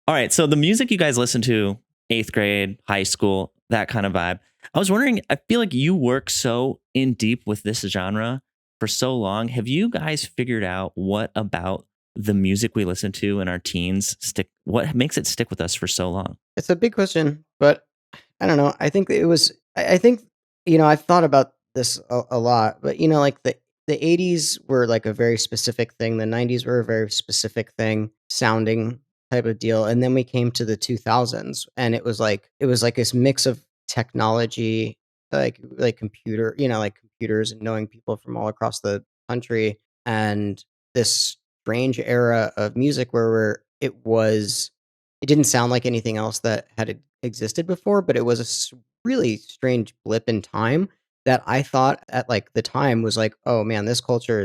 All right. So the music you guys listen to, eighth grade, high school, that kind of vibe. I was wondering, I feel like you work so in deep with this genre for so long. Have you guys figured out what about the music we listen to in our teens what makes it stick with us for so long? It's a big question, but I don't know. I think it was. I think I've thought about this a lot, but like the '80s were like a very specific thing. The '90s were a very specific thing, sounding type of deal, and then we came to the 2000s, and it was like this mix of technology, like computer, like computers, and knowing people from all across the country, and this strange era of music where it didn't sound like anything else that had existed before, but it was really strange blip in time that I thought at like the time was like, oh man, this culture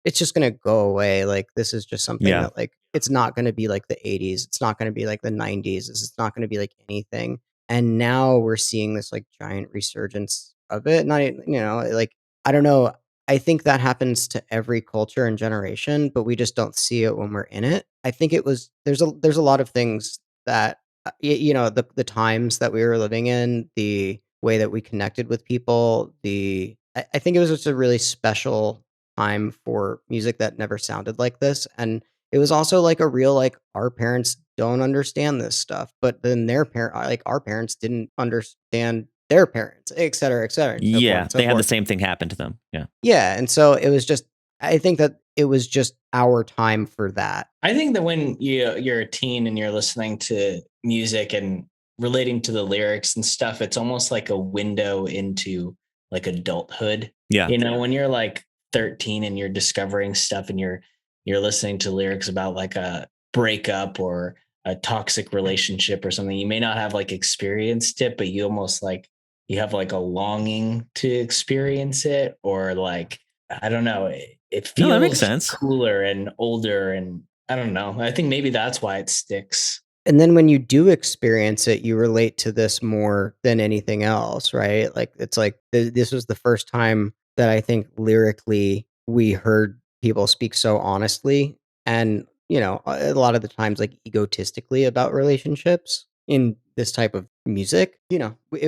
it's just gonna go away. Like this is just something Yeah. that like it's not gonna be like the '80s. It's not gonna be like the '90s. This is not gonna be like anything. And now we're seeing this like giant resurgence of it. Not like I don't know. I think that happens to every culture and generation, but we just don't see it when we're in it. I think it was there's a lot of things that the times that we were living in, the way that we connected with people, I think it was just a really special time for music that never sounded like this, and it was also like a real like our parents don't understand this stuff, but then our parents didn't understand their parents, et cetera, and so forth Yeah. and so They had the forth. same thing happen to them. Yeah. Yeah, and so it was just I think that it was just our time for that. I think that when you're a teen and you're listening to music and relating to the lyrics and stuff, it's almost like a window into like adulthood. Yeah. When you're like 13 and you're discovering stuff and you're listening to lyrics about like a breakup or a toxic relationship or something, you may not have like experienced it, but you almost like you have like a longing to experience it, or like I don't know, it No, that makes feels sense. cooler and older, and I don't know. I think maybe that's why it sticks. And then when you do experience it, you relate to this more than anything else, right? Like it's like this was the first time that I think lyrically we heard people speak so honestly and, a lot of the times like egotistically about relationships in this type of music. It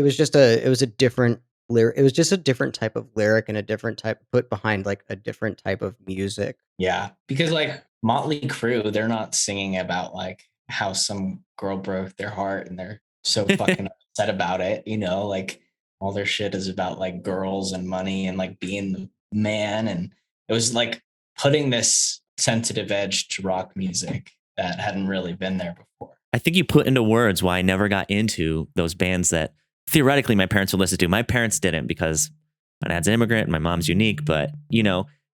was a different lyric. It was just a different type of lyric and a different type put behind like a different type of music. Yeah, because like Motley Crue, they're not singing about like how some girl broke their heart and they're so fucking upset about it. Like all their shit is about like girls and money and like being the man. And it was like putting this sensitive edge to rock music that hadn't really been there before. I think you put into words why I never got into those bands that theoretically my parents would listen to. My parents didn't because my dad's an immigrant and my mom's unique. But do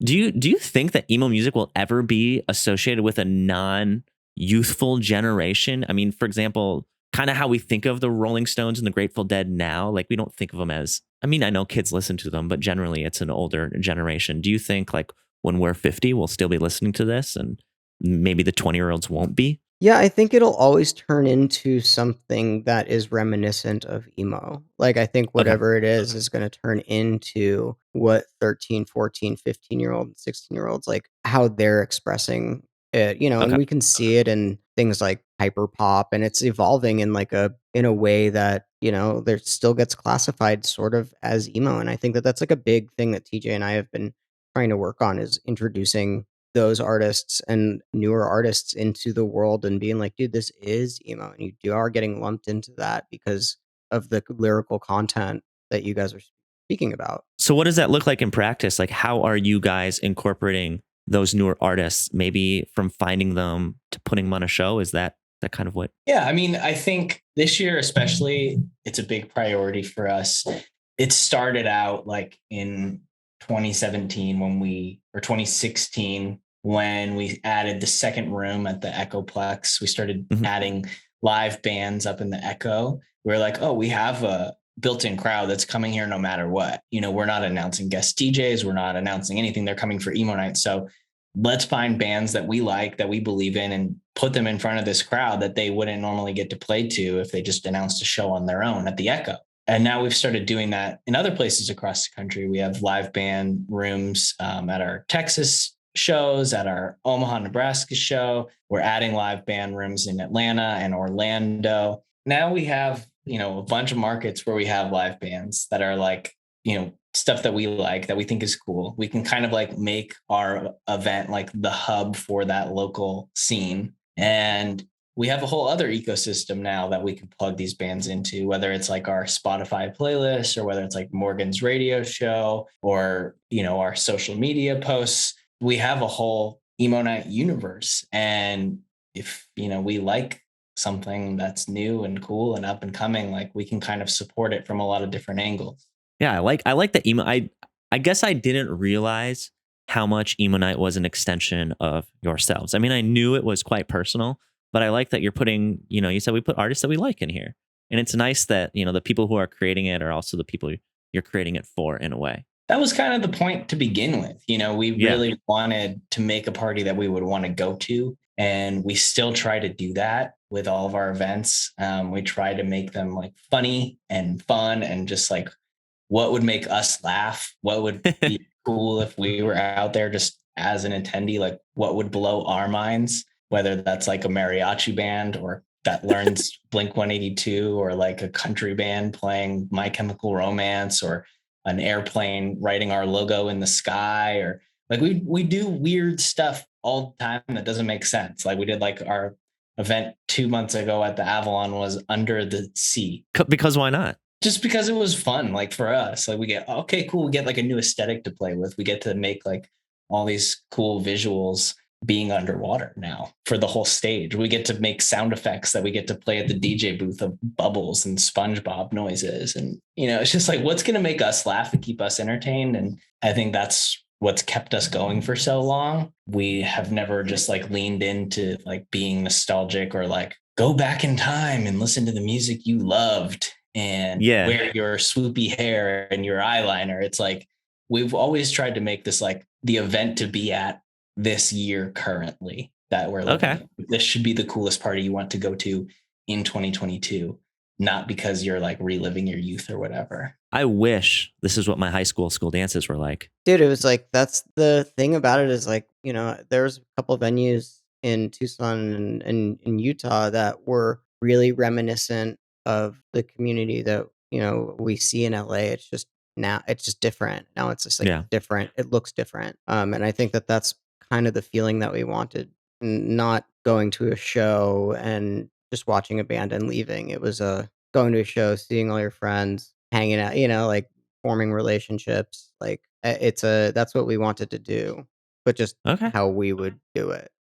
you think that emo music will ever be associated with a non-youthful generation? I mean, for example, kind of how we think of the Rolling Stones and the Grateful Dead now. Like we don't think of them as. I mean, I know kids listen to them, but generally it's an older generation. Do you think like when we're 50, we'll still be listening to this, and maybe the 20-year-olds won't be? Yeah, I think it'll always turn into something that is reminiscent of emo. Like, I think Okay. whatever it is going to turn into what 13, 14, 15-year-old, and 16-year-olds, like how they're expressing it, and Okay. we can see it in things like hyper pop, and it's evolving in a way that, there still gets classified sort of as emo. And I think that that's like a big thing that TJ and I have been trying to work on is introducing those artists and newer artists into the world and being like, dude, this is emo. And you are getting lumped into that because of the lyrical content that you guys are speaking about. So what does that look like in practice? Like, how are you guys incorporating those newer artists, maybe from finding them to putting them on a show? Is that kind of what? Yeah, I mean, I think this year especially, it's a big priority for us. It started out like in 2017 or 2016 when we added the second room at the Echoplex. We started Mhm. adding live bands up in the Echo. We are like, oh, we have a built-in crowd that's coming here no matter what. We're not announcing guest DJs. We're not announcing anything. They're coming for Emo Nite. So let's find bands that we like, that we believe in, and put them in front of this crowd that they wouldn't normally get to play to if they just announced a show on their own at the Echo. And now we've started doing that in other places across the country. We have live band rooms at our Texas shows, at our Omaha, Nebraska show. We're adding live band rooms in Atlanta and Orlando. Now we have, a bunch of markets where we have live bands that are like, stuff that we like, that we think is cool. We can kind of like make our event like the hub for that local scene. And we have a whole other ecosystem now that we can plug these bands into, whether it's like our Spotify playlist or whether it's like Morgan's radio show or, our social media posts. We have a whole Emo Nite universe. And if, we like something that's new and cool and up and coming, like we can kind of support it from a lot of different angles. Yeah, I like the emo. I guess I didn't realize how much Emo Nite was an extension of yourselves. I mean, I knew it was quite personal, but I like that you're putting, you said we put artists that we like in here. And it's nice that, the people who are creating it are also the people you're creating it for in a way. That was kind of the point to begin with. We really wanted to make a party that we would want to go to. And we still try to do that with all of our events. We try to make them like funny and fun and just like, what would make us laugh? What would be cool if we were out there just as an attendee? Like what would blow our minds, whether that's like a mariachi band or that learns Blink 182 or like a country band playing My Chemical Romance or an airplane writing our logo in the sky, or like we do weird stuff all the time that doesn't make sense. Like we did like our event 2 months ago at the Avalon was Under the Sea. Because why not? Just because it was fun, like for us, like we get, okay, cool. We get like a new aesthetic to play with. We get to make like all these cool visuals being underwater now for the whole stage. We get to make sound effects that we get to play at the DJ booth of bubbles and SpongeBob noises. And, it's just like, what's going to make us laugh and keep us entertained. And I think that's what's kept us going for so long. We have never just like leaned into like being nostalgic or like go back in time and listen to the music you loved and wear your swoopy hair and your eyeliner. It's like, we've always tried to make this like the event to be at this year currently that we're living in. This should be the coolest party you want to go to in 2022, not because you're like reliving your youth or whatever. I wish this is what my high school dances were like. Dude, it was like, that's the thing about it is like, there was a couple of venues in Tucson and in Utah that were really reminiscent of the community that, we see in LA. It's just now it's just different. Now it's just like different. It looks different. And I think that that's kind of the feeling that we wanted, not going to a show and just watching a band and leaving. It was going to a show, seeing all your friends, hanging out, like forming relationships. Like that's what we wanted to do, but just how we would do it.